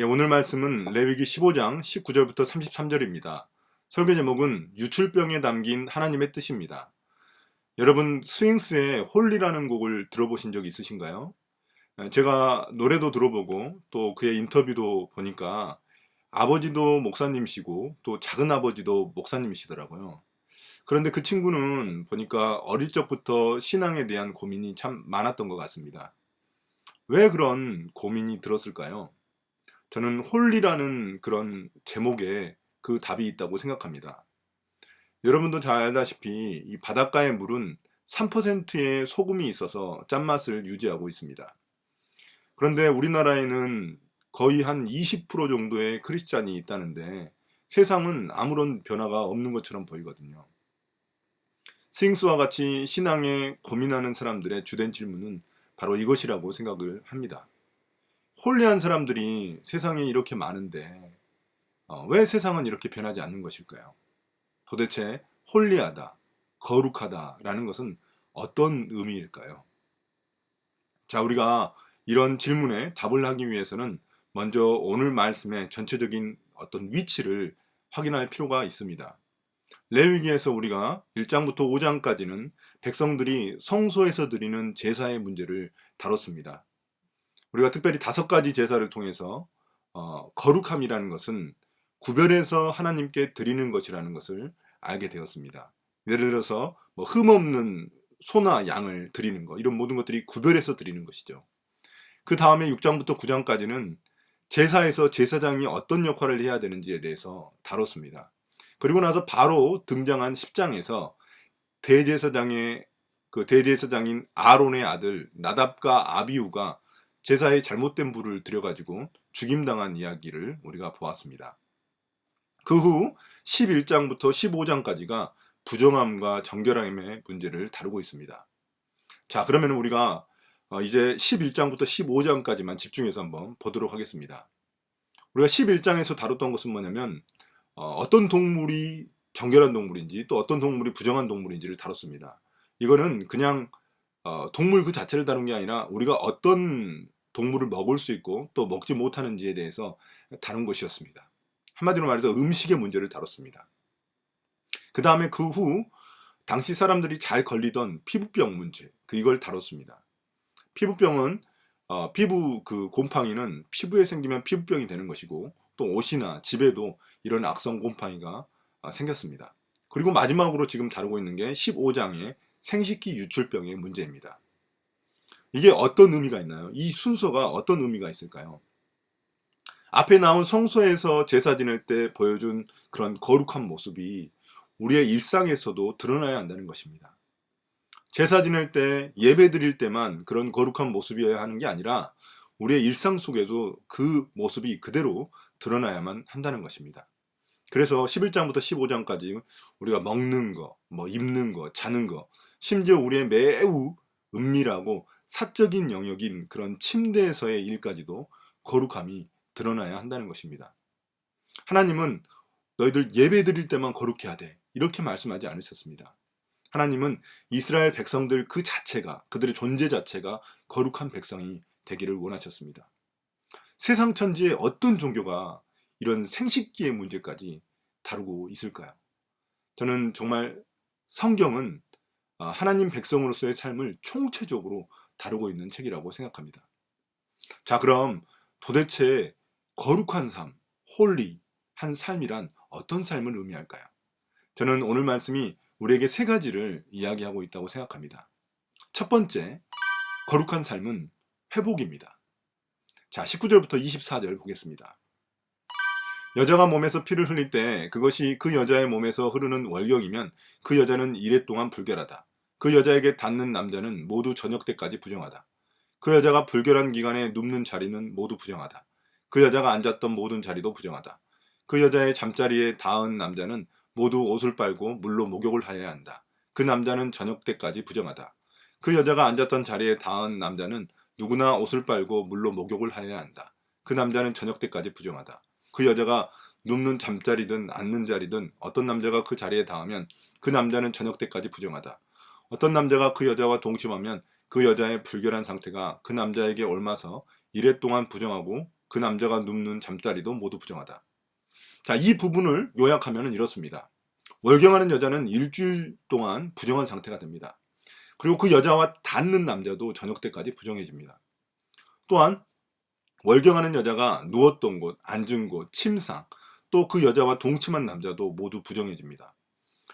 오늘 말씀은 레위기 15장 19절부터 33절입니다. 설교 제목은 유출병에 담긴 하나님의 뜻입니다. 여러분 스윙스의 홀리라는 곡을 들어보신 적 있으신가요? 제가 노래도 들어보고 또 그의 인터뷰도 보니까 아버지도 목사님이시고 또 작은아버지도 목사님이시더라고요. 그런데 그 친구는 보니까 어릴 적부터 신앙에 대한 고민이 참 많았던 것 같습니다. 왜 그런 고민이 들었을까요? 저는 홀리라는 그런 제목에 그 답이 있다고 생각합니다. 여러분도 잘 알다시피 이 바닷가의 물은 3%의 소금이 있어서 짠맛을 유지하고 있습니다. 그런데 우리나라에는 거의 한 20% 정도의 크리스찬이 있다는데 세상은 아무런 변화가 없는 것처럼 보이거든요. 스윙스와 같이 신앙에 고민하는 사람들의 주된 질문은 바로 이것이라고 생각을 합니다. 홀리한 사람들이 세상에 이렇게 많은데 왜 세상은 이렇게 변하지 않는 것일까요? 도대체 홀리하다, 거룩하다라는 것은 어떤 의미일까요? 자, 우리가 이런 질문에 답을 하기 위해서는 먼저 오늘 말씀의 전체적인 어떤 위치를 확인할 필요가 있습니다. 레위기에서 우리가 1장부터 5장까지는 백성들이 성소에서 드리는 제사의 문제를 다뤘습니다. 우리가 특별히 5가지 제사를 통해서 거룩함이라는 것은 구별해서 하나님께 드리는 것이라는 것을 알게 되었습니다. 예를 들어서 흠없는 소나 양을 드리는 것, 이런 모든 것들이 구별해서 드리는 것이죠. 그 다음에 6장부터 9장까지는 제사에서 제사장이 어떤 역할을 해야 되는지에 대해서 다뤘습니다. 그리고 나서 바로 등장한 10장에서 대제사장인 아론의 아들 나답과 아비후가 제사에 잘못된 불을 들여가지고 죽임당한 이야기를 우리가 보았습니다. 그 후 11장부터 15장까지가 부정함과 정결함의 문제를 다루고 있습니다. 자, 그러면 우리가 이제 11장부터 15장까지만 집중해서 한번 보도록 하겠습니다. 우리가 11장에서 다뤘던 것은 뭐냐면 어떤 동물이 정결한 동물인지 또 어떤 동물이 부정한 동물인지를 다뤘습니다. 이거는 그냥 동물 그 자체를 다룬 게 아니라 우리가 어떤 동물을 먹을 수 있고 또 먹지 못하는지에 대해서 다룬 것이었습니다. 한마디로 말해서 음식의 문제를 다뤘습니다. 그 다음에 그 후 당시 사람들이 잘 걸리던 피부병 문제, 이걸 다뤘습니다. 피부병은 피부 곰팡이는 피부에 생기면 피부병이 되는 것이고 또 옷이나 집에도 이런 악성 곰팡이가 생겼습니다. 그리고 마지막으로 지금 다루고 있는 게 15장의 생식기 유출병의 문제입니다. 이게 어떤 의미가 있나요? 이 순서가 어떤 의미가 있을까요? 앞에 나온 성소에서 제사 지낼 때 보여준 그런 거룩한 모습이 우리의 일상에서도 드러나야 한다는 것입니다. 제사 지낼 때 예배 드릴 때만 그런 거룩한 모습이어야 하는 게 아니라 우리의 일상 속에도 그 모습이 그대로 드러나야만 한다는 것입니다. 그래서 11장부터 15장까지 우리가 먹는 거, 입는 거, 자는 거, 심지어 우리의 매우 은밀하고 사적인 영역인 그런 침대에서의 일까지도 거룩함이 드러나야 한다는 것입니다. 하나님은 너희들 예배 드릴 때만 거룩해야 돼, 이렇게 말씀하지 않으셨습니다. 하나님은 이스라엘 백성들 그 자체가, 그들의 존재 자체가 거룩한 백성이 되기를 원하셨습니다. 세상 천지에 어떤 종교가 이런 생식기의 문제까지 다루고 있을까요? 저는 정말 성경은 하나님 백성으로서의 삶을 총체적으로 다루고 있는 책이라고 생각합니다. 자, 그럼 도대체 거룩한 삶, 홀리한 삶이란 어떤 삶을 의미할까요? 저는 오늘 말씀이 우리에게 3가지를 이야기하고 있다고 생각합니다. 첫 번째, 거룩한 삶은 회복입니다. 자, 19절부터 24절 보겠습니다. 여자가 몸에서 피를 흘릴 때 그것이 그 여자의 몸에서 흐르는 월경이면 그 여자는 이레 동안 불결하다. 그 여자에게 닿는 남자는 모두 저녁 때까지 부정하다. 그 여자가 불결한 기간에 눕는 자리는 모두 부정하다. 그 여자가 앉았던 모든 자리도 부정하다. 그 여자의 잠자리에 닿은 남자는 모두 옷을 빨고 물로 목욕을 하여야 한다. 그 남자는 저녁 때까지 부정하다. 그 여자가 앉았던 자리에 닿은 남자는 누구나 옷을 빨고 물로 목욕을 하여야 한다. 그 남자는 저녁 때까지 부정하다. 그 여자가 눕는 잠자리든 앉는 자리든 어떤 남자가 그 자리에 닿으면 그 남자는 저녁 때까지 부정하다. 어떤 남자가 그 여자와 동침하면 그 여자의 불결한 상태가 그 남자에게 옮아서 이레 동안 부정하고 그 남자가 눕는 잠자리도 모두 부정하다. 자, 이 부분을 요약하면 이렇습니다. 월경하는 여자는 일주일 동안 부정한 상태가 됩니다. 그리고 그 여자와 닿는 남자도 저녁 때까지 부정해집니다. 또한 월경하는 여자가 누웠던 곳, 앉은 곳, 침상, 또 그 여자와 동침한 남자도 모두 부정해집니다.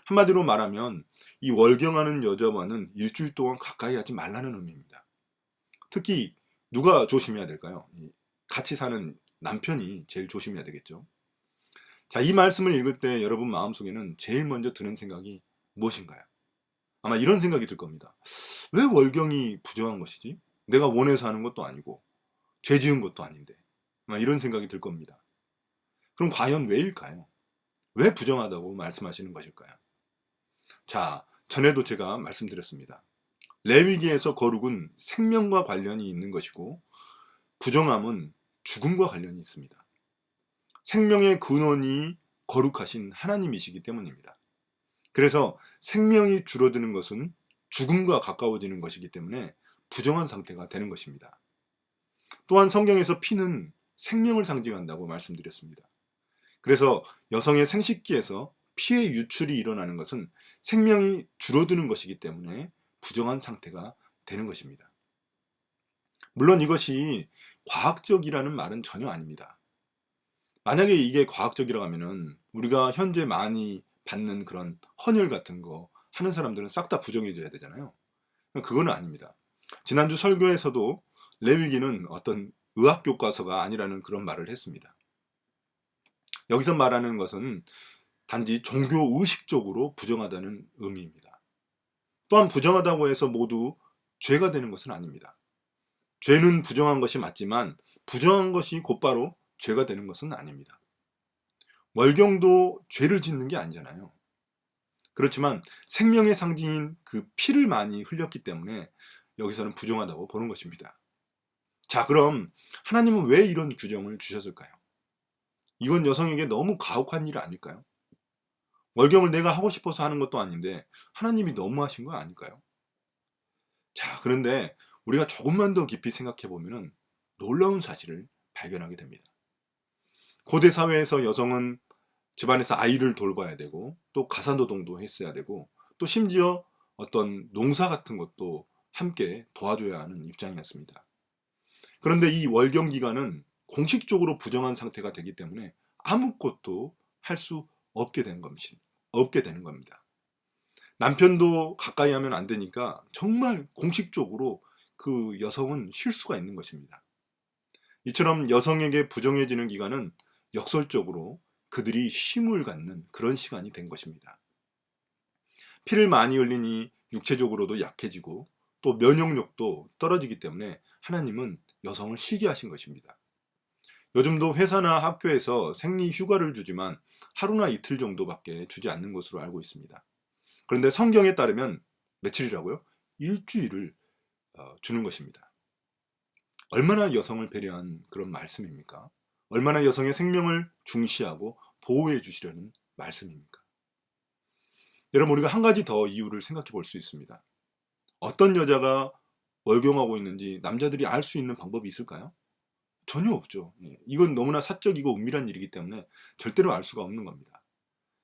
한마디로 말하면 이 월경하는 여자와는 일주일 동안 가까이 하지 말라는 의미입니다. 특히 누가 조심해야 될까요? 같이 사는 남편이 제일 조심해야 되겠죠. 자, 이 말씀을 읽을 때 여러분 마음속에는 제일 먼저 드는 생각이 무엇인가요? 아마 이런 생각이 들 겁니다. 왜 월경이 부정한 것이지? 내가 원해서 하는 것도 아니고 죄 지은 것도 아닌데. 아마 이런 생각이 들 겁니다. 그럼 과연 왜일까요? 왜 부정하다고 말씀하시는 것일까요? 자, 전에도 제가 말씀드렸습니다. 레위기에서 거룩은 생명과 관련이 있는 것이고 부정함은 죽음과 관련이 있습니다. 생명의 근원이 거룩하신 하나님이시기 때문입니다. 그래서 생명이 줄어드는 것은 죽음과 가까워지는 것이기 때문에 부정한 상태가 되는 것입니다. 또한 성경에서 피는 생명을 상징한다고 말씀드렸습니다. 그래서 여성의 생식기에서 피의 유출이 일어나는 것은 생명이 줄어드는 것이기 때문에 부정한 상태가 되는 것입니다. 물론 이것이 과학적이라는 말은 전혀 아닙니다. 만약에 이게 과학적이라고 하면은 우리가 현재 많이 받는 그런 헌혈 같은 거 하는 사람들은 싹 다 부정해줘야 되잖아요. 그거는 아닙니다. 지난주 설교에서도 레위기는 어떤 의학 교과서가 아니라는 그런 말을 했습니다. 여기서 말하는 것은 단지 종교 의식적으로 부정하다는 의미입니다. 또한 부정하다고 해서 모두 죄가 되는 것은 아닙니다. 죄는 부정한 것이 맞지만 부정한 것이 곧바로 죄가 되는 것은 아닙니다. 월경도 죄를 짓는 게 아니잖아요. 그렇지만 생명의 상징인 그 피를 많이 흘렸기 때문에 여기서는 부정하다고 보는 것입니다. 자, 그럼 하나님은 왜 이런 규정을 주셨을까요? 이건 여성에게 너무 가혹한 일 아닐까요? 월경을 내가 하고 싶어서 하는 것도 아닌데 하나님이 너무하신 거 아닐까요? 자, 그런데 우리가 조금만 더 깊이 생각해 보면 놀라운 사실을 발견하게 됩니다. 고대 사회에서 여성은 집안에서 아이를 돌봐야 되고 또 가사노동도 했어야 되고 또 심지어 어떤 농사 같은 것도 함께 도와줘야 하는 입장이었습니다. 그런데 이 월경 기간은 공식적으로 부정한 상태가 되기 때문에 아무것도 할 수 없게 되는 겁니다. 남편도 가까이 하면 안 되니까 정말 공식적으로 그 여성은 쉴 수가 있는 것입니다. 이처럼 여성에게 부정해지는 기간은 역설적으로 그들이 쉼을 갖는 그런 시간이 된 것입니다. 피를 많이 흘리니 육체적으로도 약해지고 또 면역력도 떨어지기 때문에 하나님은 여성을 쉬게 하신 것입니다. 요즘도 회사나 학교에서 생리 휴가를 주지만 하루나 이틀 정도밖에 주지 않는 것으로 알고 있습니다. 그런데 성경에 따르면 며칠이라고요? 일주일을 주는 것입니다. 얼마나 여성을 배려한 그런 말씀입니까? 얼마나 여성의 생명을 중시하고 보호해 주시려는 말씀입니까? 여러분, 우리가 한 가지 더 이유를 생각해 볼 수 있습니다. 어떤 여자가 월경하고 있는지 남자들이 알 수 있는 방법이 있을까요? 전혀 없죠. 이건 너무나 사적이고 은밀한 일이기 때문에 절대로 알 수가 없는 겁니다.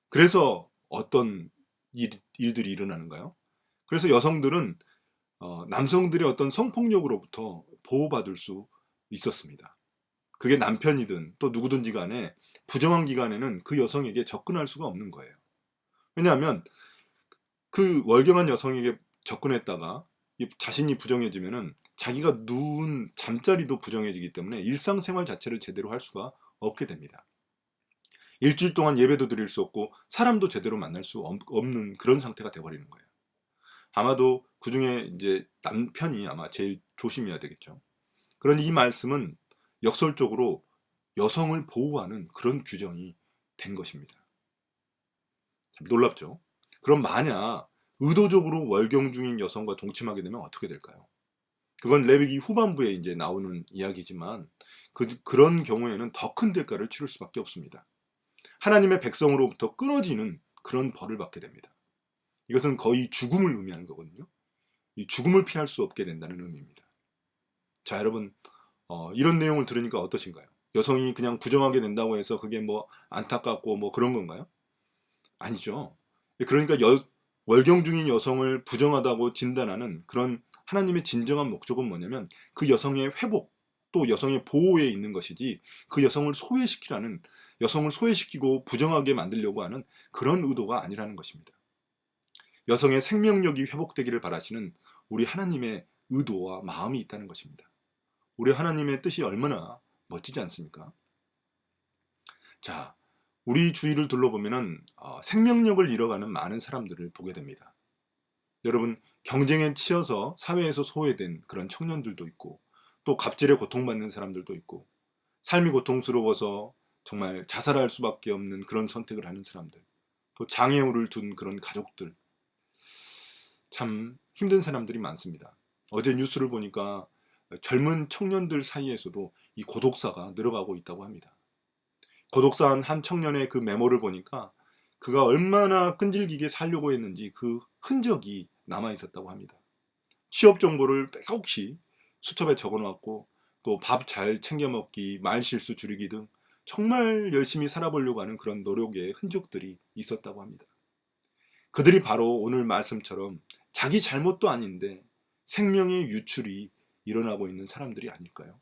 그래서 어떤 일들이 일어나는가요? 그래서 여성들은 남성들의 어떤 성폭력으로부터 보호받을 수 있었습니다. 그게 남편이든 또 누구든지 간에 부정한 기간에는 그 여성에게 접근할 수가 없는 거예요. 왜냐하면 그 월경한 여성에게 접근했다가 자신이 부정해지면은 자기가 누운 잠자리도 부정해지기 때문에 일상생활 자체를 제대로 할 수가 없게 됩니다. 일주일 동안 예배도 드릴 수 없고 사람도 제대로 만날 수 없는 그런 상태가 되어버리는 거예요. 아마도 그 중에 이제 남편이 아마 제일 조심해야 되겠죠. 그러니 이 말씀은 역설적으로 여성을 보호하는 그런 규정이 된 것입니다. 참 놀랍죠? 그럼 만약 의도적으로 월경 중인 여성과 동침하게 되면 어떻게 될까요? 그건 레위기 후반부에 이제 나오는 이야기지만 그런 경우에는 더 큰 대가를 치를 수밖에 없습니다. 하나님의 백성으로부터 끊어지는 그런 벌을 받게 됩니다. 이것은 거의 죽음을 의미하는 거거든요. 이 죽음을 피할 수 없게 된다는 의미입니다. 자, 여러분, 이런 내용을 들으니까 어떠신가요? 여성이 그냥 부정하게 된다고 해서 그게 뭐 안타깝고 뭐 그런 건가요? 아니죠. 그러니까 월경 중인 여성을 부정하다고 진단하는 그런 하나님의 진정한 목적은 뭐냐면 그 여성의 회복 또 여성의 보호에 있는 것이지 그 여성을 소외시키라는 여성을 소외시키고 부정하게 만들려고 하는 그런 의도가 아니라는 것입니다. 여성의 생명력이 회복되기를 바라시는 우리 하나님의 의도와 마음이 있다는 것입니다. 우리 하나님의 뜻이 얼마나 멋지지 않습니까? 자, 우리 주위를 둘러보면은 생명력을 잃어가는 많은 사람들을 보게 됩니다. 여러분, 경쟁에 치여서 사회에서 소외된 그런 청년들도 있고 또 갑질에 고통받는 사람들도 있고 삶이 고통스러워서 정말 자살할 수밖에 없는 그런 선택을 하는 사람들, 또 장애우를 둔 그런 가족들, 참 힘든 사람들이 많습니다. 어제 뉴스를 보니까 젊은 청년들 사이에서도 이 고독사가 늘어가고 있다고 합니다. 고독사한 한 청년의 그 메모를 보니까 그가 얼마나 끈질기게 살려고 했는지 그 흔적이 남아 있었다고 합니다. 취업 정보를 빼곡히 수첩에 적어놓았고 또 밥 잘 챙겨 먹기, 말 실수 줄이기 등 정말 열심히 살아보려고 하는 그런 노력의 흔적들이 있었다고 합니다. 그들이 바로 오늘 말씀처럼 자기 잘못도 아닌데 생명의 유출이 일어나고 있는 사람들이 아닐까요?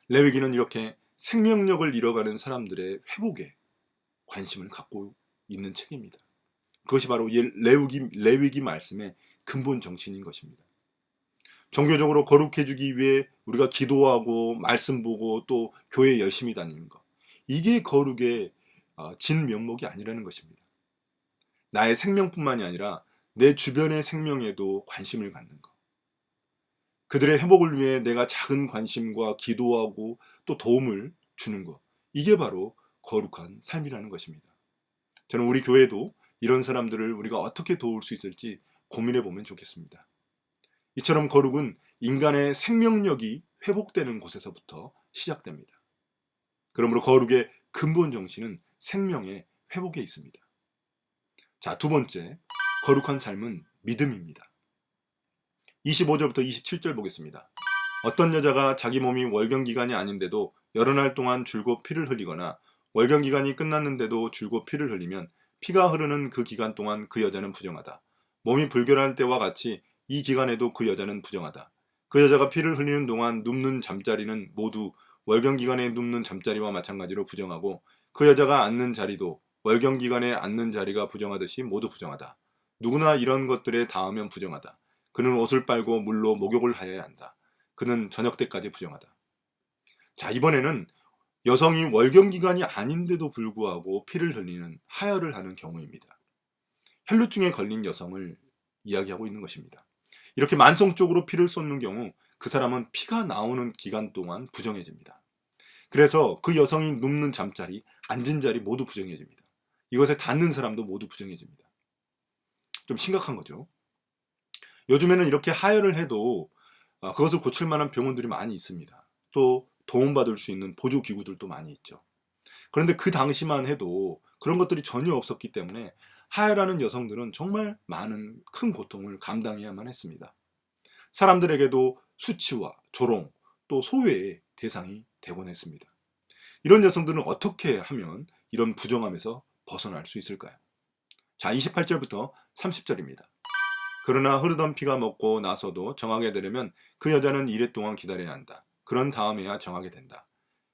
레위기는 이렇게 생명력을 잃어가는 사람들의 회복에 관심을 갖고 있는 책입니다. 그것이 바로 레위기 말씀의 근본 정신인 것입니다. 종교적으로 거룩해지기 위해 우리가 기도하고 말씀 보고 또 교회 열심히 다니는 것, 이게 거룩의 진면목이 아니라는 것입니다. 나의 생명뿐만이 아니라 내 주변의 생명에도 관심을 갖는 것, 그들의 회복을 위해 내가 작은 관심과 기도하고 또 도움을 주는 것, 이게 바로 거룩한 삶이라는 것입니다. 저는 우리 교회도 이런 사람들을 우리가 어떻게 도울 수 있을지 고민해 보면 좋겠습니다. 이처럼 거룩은 인간의 생명력이 회복되는 곳에서부터 시작됩니다. 그러므로 거룩의 근본 정신은 생명의 회복에 있습니다. 자, 두 번째, 거룩한 삶은 믿음입니다. 25절부터 27절 보겠습니다. 어떤 여자가 자기 몸이 월경기간이 아닌데도 여러 날 동안 줄곧 피를 흘리거나 월경기간이 끝났는데도 줄곧 피를 흘리면 피가 흐르는 그 기간 동안 그 여자는 부정하다. 몸이 불결할 때와 같이 이 기간에도 그 여자는 부정하다. 그 여자가 피를 흘리는 동안 눕는 잠자리는 모두 월경기간에 눕는 잠자리와 마찬가지로 부정하고 그 여자가 앉는 자리도 월경기간에 앉는 자리가 부정하듯이 모두 부정하다. 누구나 이런 것들에 닿으면 부정하다. 그는 옷을 빨고 물로 목욕을 하여야 한다. 그는 저녁 때까지 부정하다. 자, 이번에는 여성이 월경기간이 아닌데도 불구하고 피를 흘리는 하혈을 하는 경우입니다. 혈루증에 걸린 여성을 이야기하고 있는 것입니다. 이렇게 만성적으로 피를 쏟는 경우 그 사람은 피가 나오는 기간 동안 부정해집니다. 그래서 그 여성이 눕는 잠자리, 앉은 자리 모두 부정해집니다. 이것에 닿는 사람도 모두 부정해집니다. 좀 심각한 거죠. 요즘에는 이렇게 하혈을 해도 그것을 고칠 만한 병원들이 많이 있습니다. 또 도움받을 수 있는 보조기구들도 많이 있죠. 그런데 그 당시만 해도 그런 것들이 전혀 없었기 때문에 하혈하는 여성들은 정말 많은 큰 고통을 감당해야만 했습니다. 사람들에게도 수치와 조롱 또 소외의 대상이 되곤 했습니다. 이런 여성들은 어떻게 하면 이런 부정함에서 벗어날 수 있을까요? 자, 28절부터 30절입니다. 그러나 흐르던 피가 먹고 나서도 정하게 되려면 그 여자는 이래 동안 기다려야 한다. 그런 다음에야 정하게 된다.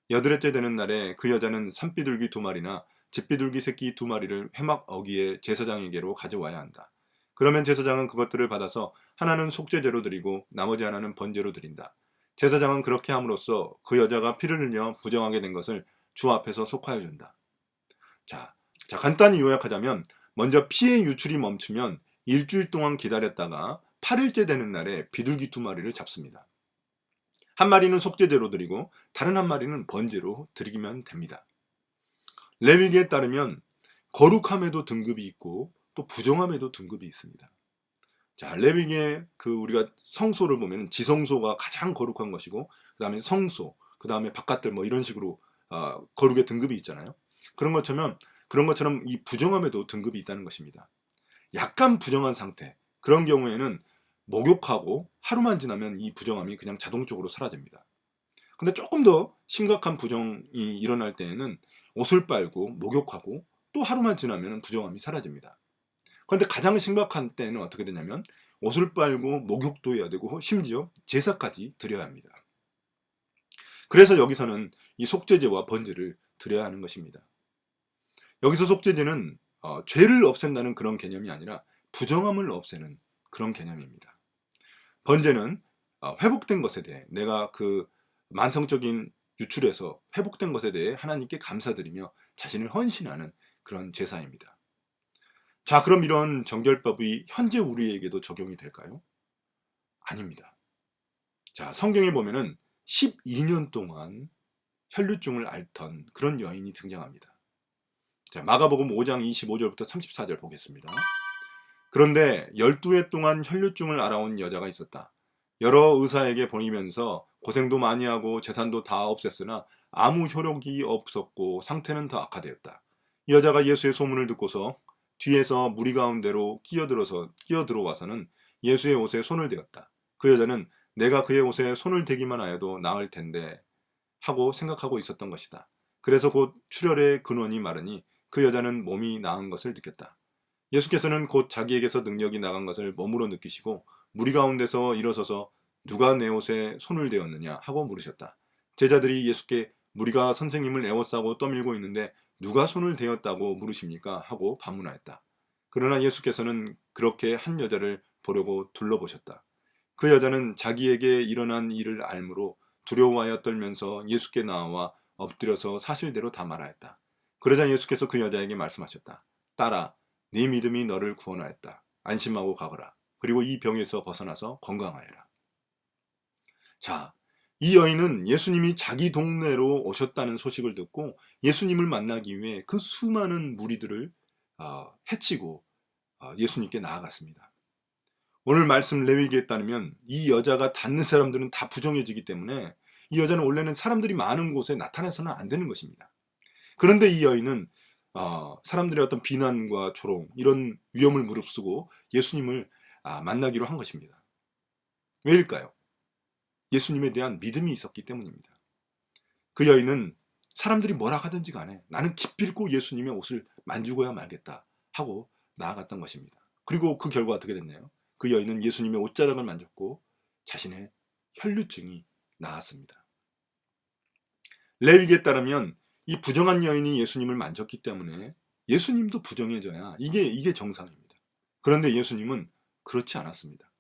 여드레째 되는 날에 그 여자는 산비둘기 2마리나 집비둘기 새끼 2마리를 회막 어기에 제사장에게로 가져와야 한다. 그러면 제사장은 그것들을 받아서 하나는 속죄제로 드리고 나머지 하나는 번제로 드린다. 제사장은 그렇게 함으로써 그 여자가 피를 흘려 부정하게 된 것을 주 앞에서 속하여 준다. 자, 간단히 요약하자면 먼저 피의 유출이 멈추면 일주일 동안 기다렸다가 8일째 되는 날에 비둘기 2마리를 잡습니다. 한 마리는 속죄제로 드리고 다른 한 마리는 번제로 드리면 됩니다. 레위기에 따르면 거룩함에도 등급이 있고 또 부정함에도 등급이 있습니다. 자, 레위기에 우리가 성소를 보면 지성소가 가장 거룩한 것이고 그 다음에 성소, 그 다음에 바깥들 뭐 이런 식으로 거룩의 등급이 있잖아요. 그런 것처럼 이 부정함에도 등급이 있다는 것입니다. 약간 부정한 상태, 그런 경우에는 목욕하고 하루만 지나면 이 부정함이 그냥 자동적으로 사라집니다. 근데 조금 더 심각한 부정이 일어날 때에는 옷을 빨고 목욕하고 또 하루만 지나면 부정함이 사라집니다. 그런데 가장 심각한 때는 어떻게 되냐면 옷을 빨고 목욕도 해야 되고 심지어 제사까지 드려야 합니다. 그래서 여기서는 이 속죄제와 번제를 드려야 하는 것입니다. 여기서 속죄제는 죄를 없앤다는 그런 개념이 아니라 부정함을 없애는 그런 개념입니다. 번제는 회복된 것에 대해, 내가 그 만성적인 유출에서 회복된 것에 대해 하나님께 감사드리며 자신을 헌신하는 그런 제사입니다. 자, 그럼 이런 정결법이 현재 우리에게도 적용이 될까요? 아닙니다. 자, 성경에 보면은 12년 동안 혈류증을 앓던 그런 여인이 등장합니다. 자, 마가복음 5장 25절부터 34절 보겠습니다. 그런데 12해 동안 혈류증을 앓아온 여자가 있었다. 여러 의사에게 보이면서 고생도 많이 하고 재산도 다 없앴으나 아무 효력이 없었고 상태는 더 악화되었다. 이 여자가 예수의 소문을 듣고서 뒤에서 무리 가운데로 끼어들어와서는 예수의 옷에 손을 대었다. 그 여자는 내가 그의 옷에 손을 대기만 하여도 나을 텐데 하고 생각하고 있었던 것이다. 그래서 곧 출혈의 근원이 마르니 그 여자는 몸이 나은 것을 느꼈다. 예수께서는 곧 자기에게서 능력이 나간 것을 몸으로 느끼시고 무리 가운데서 일어서서 누가 내 옷에 손을 대었느냐 하고 물으셨다. 제자들이 예수께 무리가 선생님을 애워싸고 떠밀고 있는데 누가 손을 대었다고 물으십니까? 하고 반문하였다. 그러나 예수께서는 그렇게 한 여자를 보려고 둘러보셨다. 그 여자는 자기에게 일어난 일을 알므로 두려워하여 떨면서 예수께 나와 엎드려서 사실대로 다 말하였다. 그러자 예수께서 그 여자에게 말씀하셨다. 딸아, 네 믿음이 너를 구원하였다. 안심하고 가거라. 그리고 이 병에서 벗어나서 건강하여라. 자, 이 여인은 예수님이 자기 동네로 오셨다는 소식을 듣고 예수님을 만나기 위해 그 수많은 무리들을 해치고 예수님께 나아갔습니다. 오늘 말씀 레위기에 따르면 이 여자가 닿는 사람들은 다 부정해지기 때문에 이 여자는 원래는 사람들이 많은 곳에 나타나서는 안 되는 것입니다. 그런데 이 여인은 사람들의 어떤 비난과 조롱, 이런 위험을 무릅쓰고 예수님을 만나기로 한 것입니다. 왜일까요? 예수님에 대한 믿음이 있었기 때문입니다. 그 여인은 사람들이 뭐라 하든지 간에 나는 기필코 예수님의 옷을 만지고야 말겠다 하고 나아갔던 것입니다. 그리고 그 결과 어떻게 됐나요? 그 여인은 예수님의 옷자락을 만졌고 자신의 혈류증이 나았습니다. 레위기에 따르면 이 부정한 여인이 예수님을 만졌기 때문에 예수님도 부정해져야 이게 정상입니다. 그런데 예수님은 그렇지 않았습니다.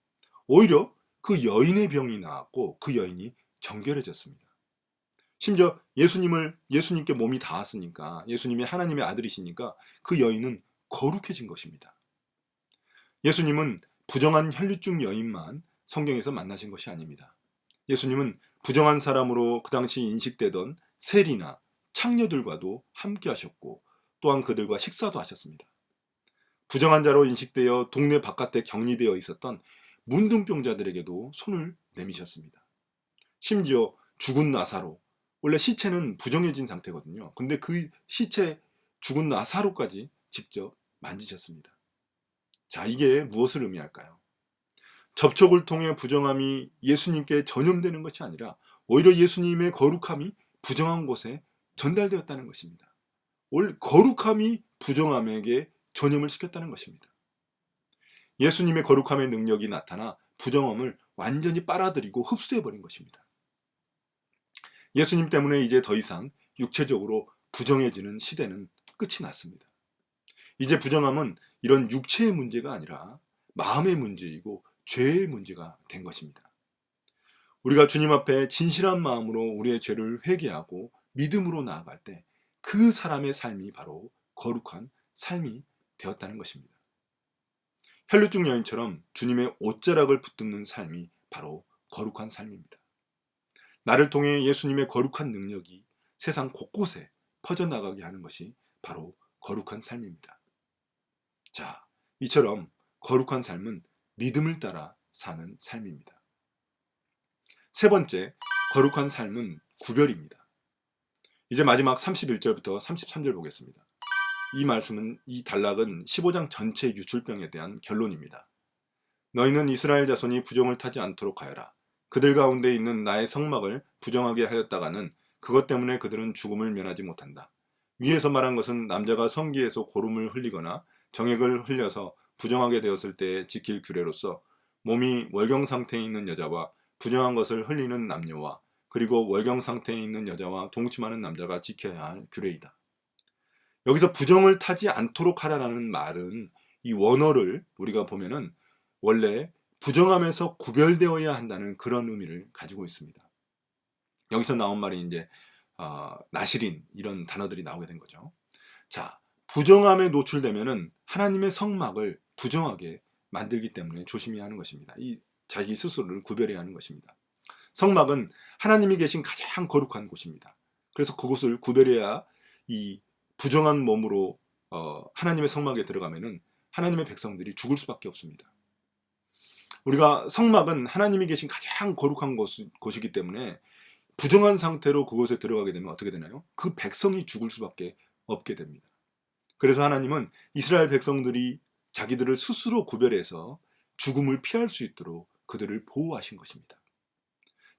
오히려 그 여인의 병이 나았고 그 여인이 정결해졌습니다. 심지어 예수님께 몸이 닿았으니까, 예수님이 하나님의 아들이시니까 그 여인은 거룩해진 것입니다. 예수님은 부정한 혈류증 여인만 성경에서 만나신 것이 아닙니다. 예수님은 부정한 사람으로 그 당시 인식되던 세리나 창녀들과도 함께 하셨고 또한 그들과 식사도 하셨습니다. 부정한 자로 인식되어 동네 바깥에 격리되어 있었던 문둥병자들에게도 손을 내미셨습니다. 심지어 죽은 나사로, 원래 시체는 부정해진 상태거든요. 근데 그 시체, 죽은 나사로까지 직접 만지셨습니다. 자, 이게 무엇을 의미할까요? 접촉을 통해 부정함이 예수님께 전염되는 것이 아니라 오히려 예수님의 거룩함이 부정한 곳에 전달되었다는 것입니다. 거룩함이 부정함에게 전염을 시켰다는 것입니다. 예수님의 거룩함의 능력이 나타나 부정함을 완전히 빨아들이고 흡수해버린 것입니다. 예수님 때문에 이제 더 이상 육체적으로 부정해지는 시대는 끝이 났습니다. 이제 부정함은 이런 육체의 문제가 아니라 마음의 문제이고 죄의 문제가 된 것입니다. 우리가 주님 앞에 진실한 마음으로 우리의 죄를 회개하고 믿음으로 나아갈 때 그 사람의 삶이 바로 거룩한 삶이 되었다는 것입니다. 혈류증 여인처럼 주님의 옷자락을 붙드는 삶이 바로 거룩한 삶입니다. 나를 통해 예수님의 거룩한 능력이 세상 곳곳에 퍼져나가게 하는 것이 바로 거룩한 삶입니다. 자, 이처럼 거룩한 삶은 믿음을 따라 사는 삶입니다. 세 번째, 거룩한 삶은 구별입니다. 이제 마지막 31절부터 33절 보겠습니다. 이 단락은 15장 전체 유출병에 대한 결론입니다. 너희는 이스라엘 자손이 부정을 타지 않도록 하여라. 그들 가운데 있는 나의 성막을 부정하게 하였다가는 그것 때문에 그들은 죽음을 면하지 못한다. 위에서 말한 것은 남자가 성기에서 고름을 흘리거나 정액을 흘려서 부정하게 되었을 때 지킬 규례로서 몸이 월경 상태에 있는 여자와 부정한 것을 흘리는 남녀와 그리고 월경 상태에 있는 여자와 동침하는 남자가 지켜야 할 규례이다. 여기서 부정을 타지 않도록 하라는 말은 이 원어를 우리가 보면은 원래 부정함에서 구별되어야 한다는 그런 의미를 가지고 있습니다. 여기서 나온 말이 이제 나시린 이런 단어들이 나오게 된 거죠. 자, 부정함에 노출되면은 하나님의 성막을 부정하게 만들기 때문에 조심해야 하는 것입니다. 이 자기 스스로를 구별해야 하는 것입니다. 성막은 하나님이 계신 가장 거룩한 곳입니다. 그래서 그곳을 구별해야 이 부정한 몸으로 하나님의 성막에 들어가면은 하나님의 백성들이 죽을 수밖에 없습니다. 우리가 성막은 하나님이 계신 가장 거룩한 곳이기 때문에 부정한 상태로 그곳에 들어가게 되면 어떻게 되나요? 그 백성이 죽을 수밖에 없게 됩니다. 그래서 하나님은 이스라엘 백성들이 자기들을 스스로 구별해서 죽음을 피할 수 있도록 그들을 보호하신 것입니다.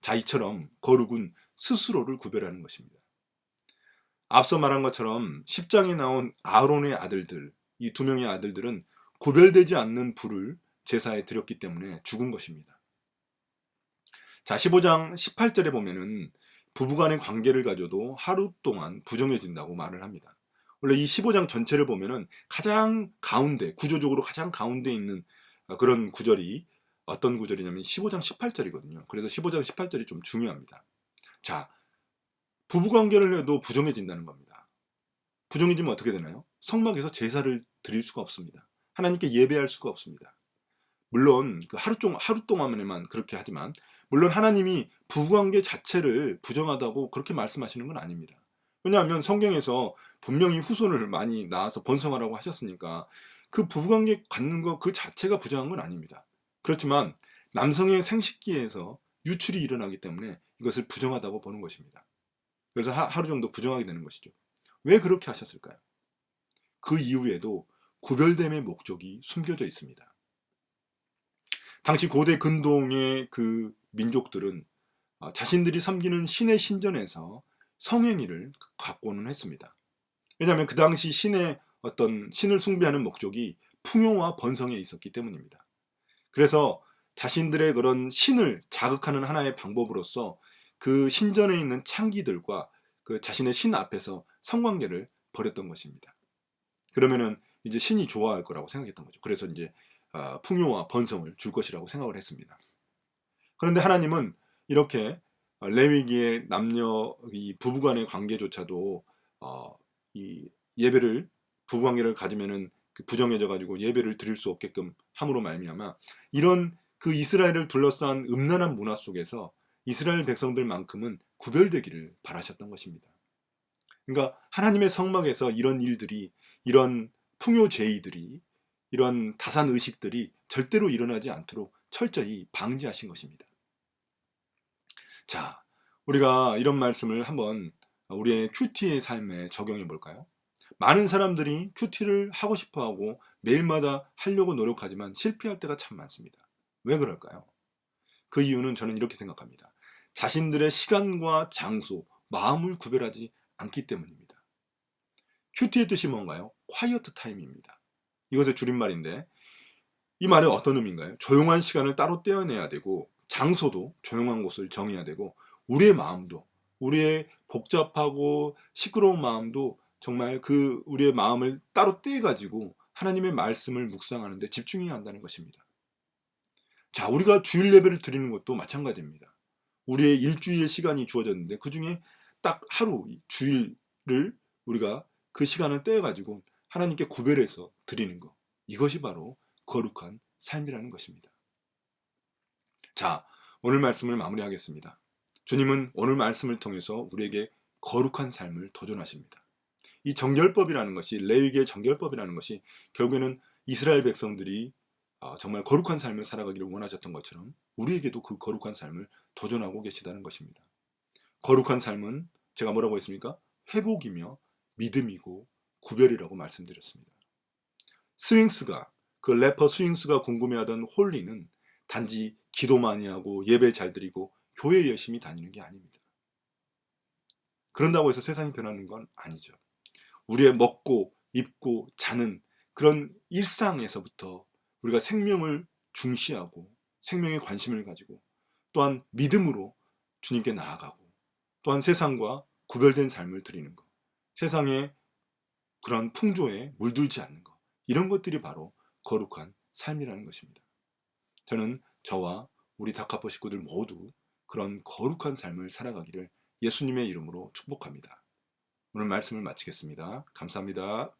자, 이처럼 거룩은 스스로를 구별하는 것입니다. 앞서 말한 것처럼 10장에 나온 아론의 아들들, 이 두 명의 아들들은 구별되지 않는 불을 제사에 드렸기 때문에 죽은 것입니다. 자, 15장 18절에 보면은 부부간의 관계를 가져도 하루 동안 부정해진다고 말을 합니다. 원래 이 15장 전체를 보면은 가장 가운데, 구조적으로 가장 가운데 있는 그런 구절이 어떤 구절이냐면 15장 18절이거든요. 그래서 15장 18절이 좀 중요합니다. 자, 부부관계를 해도 부정해진다는 겁니다. 부정해지면 어떻게 되나요? 성막에서 제사를 드릴 수가 없습니다. 하나님께 예배할 수가 없습니다. 물론 하루 동안에만 그렇게 하지만 물론 하나님이 부부관계 자체를 부정하다고 그렇게 말씀하시는 건 아닙니다. 왜냐하면 성경에서 분명히 후손을 많이 낳아서 번성하라고 하셨으니까 그 부부관계 갖는 거 그 자체가 부정한 건 아닙니다. 그렇지만 남성의 생식기에서 유출이 일어나기 때문에 이것을 부정하다고 보는 것입니다. 그래서 하루 정도 부정하게 되는 것이죠. 왜 그렇게 하셨을까요? 그 이후에도 구별됨의 목적이 숨겨져 있습니다. 당시 고대 근동의 그 민족들은 자신들이 섬기는 신의 신전에서 성행위를 갖고는 했습니다. 왜냐하면 그 당시 신을 숭배하는 목적이 풍요와 번성에 있었기 때문입니다. 그래서 자신들의 그런 신을 자극하는 하나의 방법으로서 그 신전에 있는 창기들과 그 자신의 신 앞에서 성관계를 벌였던 것입니다. 그러면은 이제 신이 좋아할 거라고 생각했던 거죠. 그래서 이제 풍요와 번성을 줄 것이라고 생각을 했습니다. 그런데 하나님은 이렇게 레위기의 남녀 이 부부간의 관계조차도 이 예배를 부부관계를 가지면은 부정해져 가지고 예배를 드릴 수 없게끔 함으로 말미암아 이런 그 이스라엘을 둘러싼 음란한 문화 속에서 이스라엘 백성들만큼은 구별되기를 바라셨던 것입니다. 그러니까 하나님의 성막에서 이런 일들이 이런 풍요제의들이 이런 다산 의식들이 절대로 일어나지 않도록 철저히 방지하신 것입니다. 자, 우리가 이런 말씀을 한번 우리의 큐티의 삶에 적용해 볼까요? 많은 사람들이 큐티를 하고 싶어 하고 매일마다 하려고 노력하지만 실패할 때가 참 많습니다. 왜 그럴까요? 그 이유는 저는 이렇게 생각합니다. 자신들의 시간과 장소, 마음을 구별하지 않기 때문입니다. 큐티의 뜻이 뭔가요? quiet time입니다. 이것의 줄임말인데 이 말은 어떤 의미인가요? 조용한 시간을 따로 떼어내야 되고 장소도 조용한 곳을 정해야 되고 우리의 마음도 우리의 복잡하고 시끄러운 마음도 정말 그 우리의 마음을 따로 떼가지고 하나님의 말씀을 묵상하는 데 집중해야 한다는 것입니다. 자, 우리가 주일 예배를 드리는 것도 마찬가지입니다. 우리의 일주일 시간이 주어졌는데 그 중에 딱 하루 주일을 우리가 그 시간을 떼가지고 하나님께 구별해서 드리는 것, 이것이 바로 거룩한 삶이라는 것입니다. 자, 오늘 말씀을 마무리하겠습니다. 주님은 오늘 말씀을 통해서 우리에게 거룩한 삶을 도전하십니다. 이 정결법이라는 것이 레위기의 정결법이라는 것이 결국에는 이스라엘 백성들이 정말 거룩한 삶을 살아가기를 원하셨던 것처럼 우리에게도 그 거룩한 삶을 도전하고 계시다는 것입니다. 거룩한 삶은 제가 뭐라고 했습니까? 회복이며 믿음이고 구별이라고 말씀드렸습니다. 스윙스가 그 래퍼 스윙스가 궁금해하던 홀리는 단지 기도 많이 하고 예배 잘 드리고 교회 열심히 다니는 게 아닙니다. 그런다고 해서 세상이 변하는 건 아니죠. 우리의 먹고 입고 자는 그런 일상에서부터 우리가 생명을 중시하고 생명에 관심을 가지고 또한 믿음으로 주님께 나아가고 또한 세상과 구별된 삶을 드리는 것, 세상의 그런 풍조에 물들지 않는 것, 이런 것들이 바로 거룩한 삶이라는 것입니다. 저는 저와 우리 다카포 식구들 모두 그런 거룩한 삶을 살아가기를 예수님의 이름으로 축복합니다. 오늘 말씀을 마치겠습니다. 감사합니다.